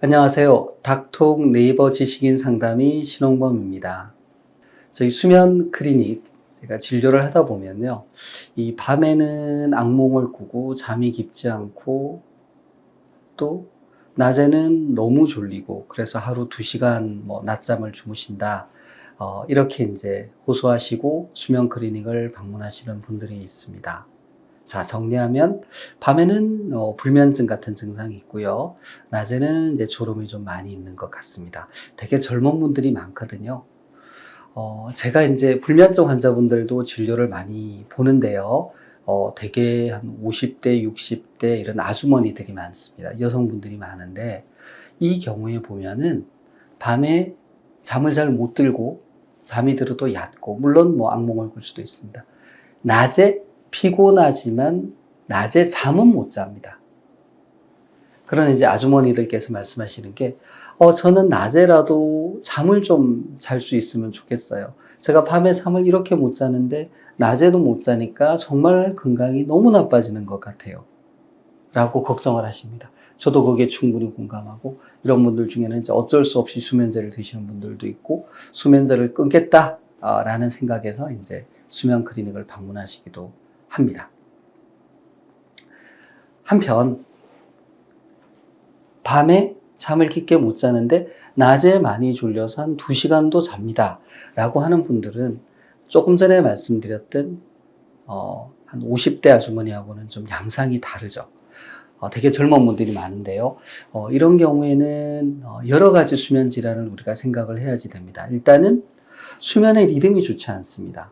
안녕하세요. 닥톡 네이버 지식인 상담의 신홍범입니다. 저희 수면 클리닉 제가 진료를 하다 보면요. 이 밤에는 악몽을 꾸고 잠이 깊지 않고 또 낮에는 너무 졸리고 그래서 하루 2시간 낮잠을 주무신다. 이렇게 이제 호소하시고 수면 클리닉을 방문하시는 분들이 있습니다. 자, 정리하면 밤에는 불면증 같은 증상이 있고요. 낮에는 이제 졸음이 좀 많이 있는 것 같습니다. 되게 젊은 분들이 많거든요. 제가 이제 불면증 환자분들도 진료를 많이 보는데요. 되게 한 50대, 60대 이런 아주머니들이 많습니다. 여성분들이 많은데 이 경우에 보면은 밤에 잠을 잘 못 들고 잠이 들어도 얕고 물론 악몽을 꿀 수도 있습니다. 낮에 피곤하지만 낮에 잠은 못 잡니다. 그런 이제 아주머니들께서 말씀하시는 게, 저는 낮에라도 잠을 좀 잘 수 있으면 좋겠어요. 제가 밤에 잠을 이렇게 못 자는데, 낮에도 못 자니까 정말 건강이 너무 나빠지는 것 같아요. 라고 걱정을 하십니다. 저도 거기에 충분히 공감하고, 이런 분들 중에는 이제 어쩔 수 없이 수면제를 드시는 분들도 있고, 수면제를 끊겠다, 라는 생각에서 이제 수면 클리닉을 방문하시기도 합니다. 한편 밤에 잠을 깊게 못 자는데 낮에 많이 졸려서 한 2시간도 잡니다 라고 하는 분들은 조금 전에 말씀드렸던 한 50대 아주머니하고는 좀 양상이 다르죠. 되게 젊은 분들이 많은데요. 이런 경우에는 여러 가지 수면 질환을 우리가 생각을 해야지 됩니다. 일단은 수면의 리듬이 좋지 않습니다.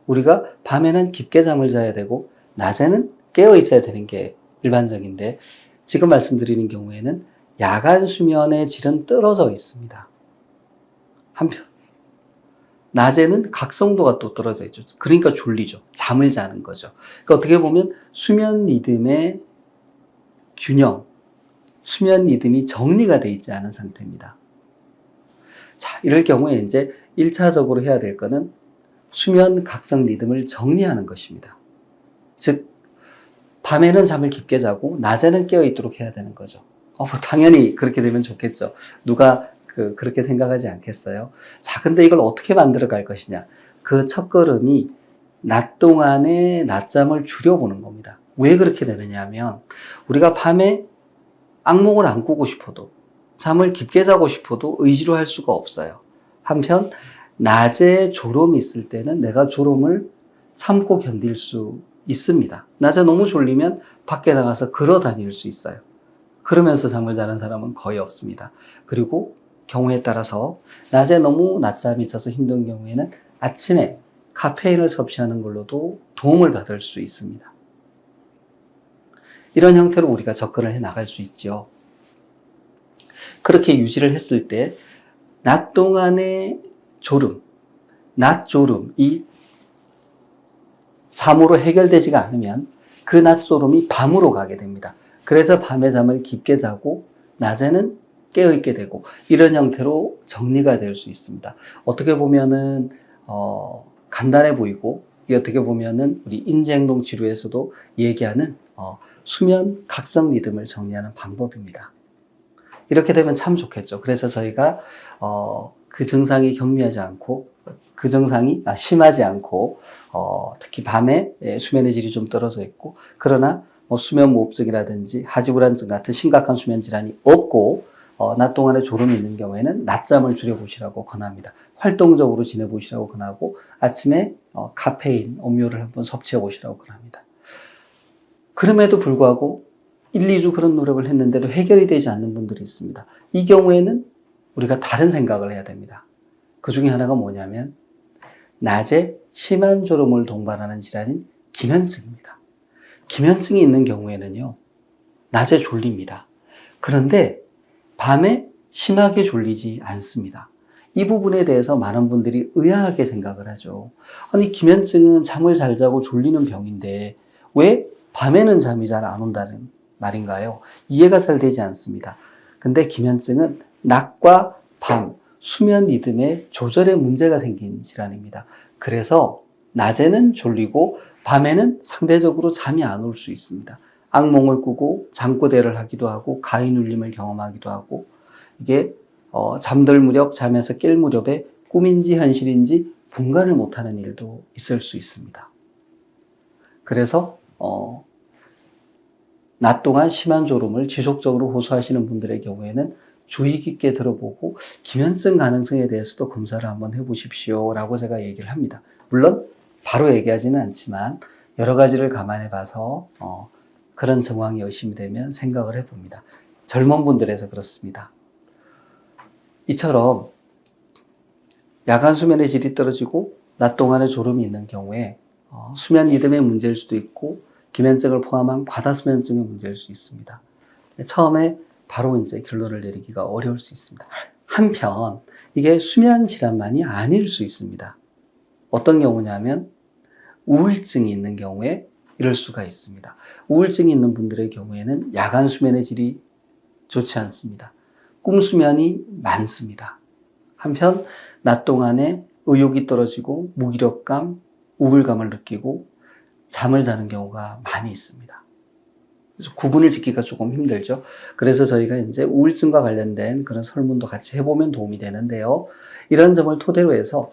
우리가 밤에는 깊게 잠을 자야 되고 낮에는 깨어 있어야 되는 게 일반적인데 지금 말씀드리는 경우에는 야간 수면의 질은 떨어져 있습니다. 한편 낮에는 각성도가 또 떨어져 있죠. 그러니까 졸리죠. 잠을 자는 거죠. 그러니까 어떻게 보면 수면 리듬의 균형, 수면 리듬이 정리가 되어 있지 않은 상태입니다. 자, 이럴 경우에 이제 1차적으로 해야 될 거는 수면 각성 리듬을 정리하는 것입니다. 즉 밤에는 잠을 깊게 자고 낮에는 깨어 있도록 해야 되는 거죠. 당연히 그렇게 되면 좋겠죠. 누가 그렇게 생각하지 않겠어요? 자, 근데 이걸 어떻게 만들어 갈 것이냐? 그 첫걸음이 낮 동안에 낮잠을 줄여보는 겁니다. 왜 그렇게 되느냐 하면 우리가 밤에 악몽을 안 꾸고 싶어도 잠을 깊게 자고 싶어도 의지로 할 수가 없어요. 한편 낮에 졸음이 있을 때는 내가 졸음을 참고 견딜 수 있습니다. 낮에 너무 졸리면 밖에 나가서 걸어 다닐 수 있어요. 그러면서 잠을 자는 사람은 거의 없습니다. 그리고 경우에 따라서 낮에 너무 낮잠이 있어서 힘든 경우에는 아침에 카페인을 섭취하는 걸로도 도움을 받을 수 있습니다. 이런 형태로 우리가 접근을 해 나갈 수 있죠. 그렇게 유지를 했을 때 낮 동안의 졸음, 낮 졸음이 잠으로 해결되지가 않으면 그 낮 졸음이 밤으로 가게 됩니다. 그래서 밤에 잠을 깊게 자고 낮에는 깨어있게 되고 이런 형태로 정리가 될 수 있습니다. 어떻게 보면은 간단해 보이고 어떻게 보면은 우리 인지행동 치료에서도 얘기하는 수면 각성 리듬을 정리하는 방법입니다. 이렇게 되면 참 좋겠죠. 그래서 저희가 그 증상이 경미하지 않고 그 증상이 심하지 않고 특히 밤에 수면의 질이 좀 떨어져 있고 그러나 수면 무호흡증이라든지 하지불안증 같은 심각한 수면 질환이 없고 낮 동안에 졸음이 있는 경우에는 낮잠을 줄여보시라고 권합니다. 활동적으로 지내보시라고 권하고 아침에 카페인, 음료를 한번 섭취해 보시라고 권합니다. 그럼에도 불구하고 1, 2주 그런 노력을 했는데도 해결이 되지 않는 분들이 있습니다. 이 경우에는 우리가 다른 생각을 해야 됩니다. 그 중에 하나가 뭐냐면 낮에 심한 졸음을 동반하는 질환인 기면증입니다. 기면증이 있는 경우에는요, 낮에 졸립니다. 그런데 밤에 심하게 졸리지 않습니다. 이 부분에 대해서 많은 분들이 의아하게 생각을 하죠. 아니, 기면증은 잠을 잘 자고 졸리는 병인데 왜 밤에는 잠이 잘 안 온다는 말인가요? 이해가 잘 되지 않습니다. 근데 기면증은 낮과 밤, 수면 리듬의 조절에 문제가 생긴 질환입니다. 그래서 낮에는 졸리고 밤에는 상대적으로 잠이 안 올 수 있습니다. 악몽을 꾸고 잠꼬대를 하기도 하고 가위 눌림을 경험하기도 하고 이게 잠들 무렵, 잠에서 깰 무렵에 꿈인지 현실인지 분간을 못하는 일도 있을 수 있습니다. 그래서 낮 동안 심한 졸음을 지속적으로 호소하시는 분들의 경우에는 주의 깊게 들어보고 기면증 가능성에 대해서도 검사를 한번 해보십시오 라고 제가 얘기를 합니다. 물론 바로 얘기하지는 않지만 여러 가지를 감안해 봐서 그런 정황이 의심이 되면 생각을 해봅니다. 젊은 분들에서 그렇습니다. 이처럼 야간 수면의 질이 떨어지고 낮 동안에 졸음이 있는 경우에 수면 리듬의 문제일 수도 있고 기면증을 포함한 과다수면증의 문제일 수 있습니다. 처음에 바로 이제 결론을 내리기가 어려울 수 있습니다. 한편 이게 수면 질환만이 아닐 수 있습니다. 어떤 경우냐면 우울증이 있는 경우에 이럴 수가 있습니다. 우울증이 있는 분들의 경우에는 야간 수면의 질이 좋지 않습니다. 꿈 수면이 많습니다. 한편 낮 동안에 의욕이 떨어지고 무기력감, 우울감을 느끼고 잠을 자는 경우가 많이 있습니다. 그래서 구분을 짓기가 조금 힘들죠. 그래서 저희가 이제 우울증과 관련된 그런 설문도 같이 해보면 도움이 되는데요. 이런 점을 토대로 해서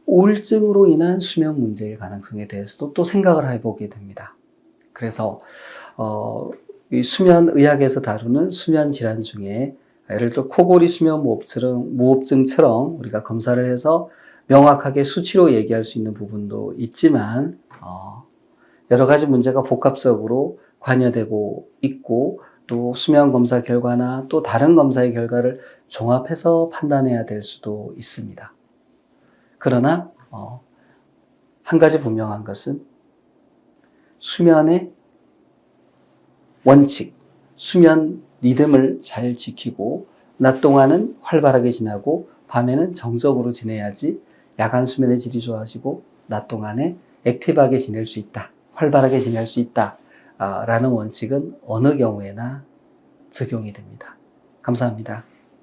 우울증으로 인한 수면 문제일 가능성에 대해서도 또 생각을 해보게 됩니다. 그래서 이 수면 의학에서 다루는 수면 질환 중에 예를 들어 코골이 수면 무호흡증처럼 우리가 검사를 해서 명확하게 수치로 얘기할 수 있는 부분도 있지만 여러 가지 문제가 복합적으로 관여되고 있고 또 수면 검사 결과나 또 다른 검사의 결과를 종합해서 판단해야 될 수도 있습니다. 그러나 한 가지 분명한 것은 수면의 원칙, 수면 리듬을 잘 지키고 낮 동안은 활발하게 지나고 밤에는 정적으로 지내야지 야간 수면의 질이 좋아지고 낮 동안에 액티브하게 지낼 수 있다, 활발하게 지낼 수 있다 라는 원칙은 어느 경우에나 적용이 됩니다. 감사합니다.